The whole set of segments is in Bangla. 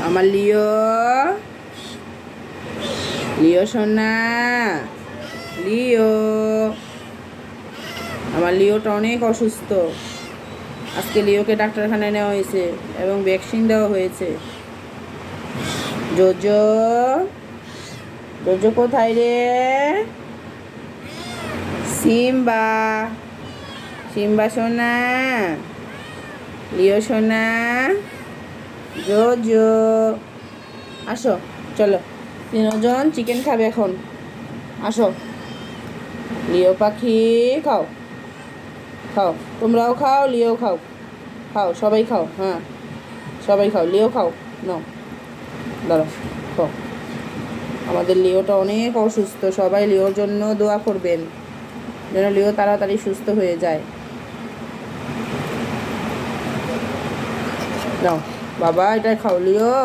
আমার লিও, লিও সোনা, লিও। আমার লিওটা অনেক অসুস্থ। আজকে লিওকে ডাক্তারখানায় নেওয়া হয়েছে এবং ভ্যাকসিন দেওয়া হয়েছে। জোজো, জোজো কোথায় রে? সিম্বা, সিম্বা সোনা, লিও সোনা, জোজো। আসো, চলো, তিনজন চিকেন খাবে এখন। আসো, লিও পাখি খাও, খাও, তোমরাও খাও, লিও খাও, খাও, সবাই খাও। হ্যাঁ, সবাই খাও, লিও খাও। নাও, দাঁড়াও, খাও। আমাদের লিওটা অনেক অসুস্থ, সবাই লিওর জন্য দোয়া করবেন যেন লিও তাড়াতাড়ি সুস্থ হয়ে যায়। নাও বাবা, এটা খাও লিও।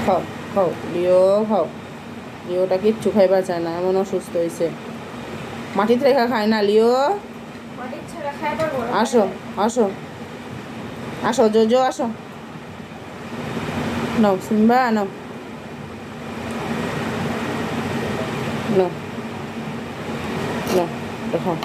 খাও, খাও লিও, খাও। লিওটা কিচ্ছু খাইবার চায় না, এমন অসুস্থ হয়েছে। মাটিতে রেখা খায় না লিও। আসো, আসো, আসো জোজো, আসো। নাও সিম্বা, নাও, নাও, নাও, খাও।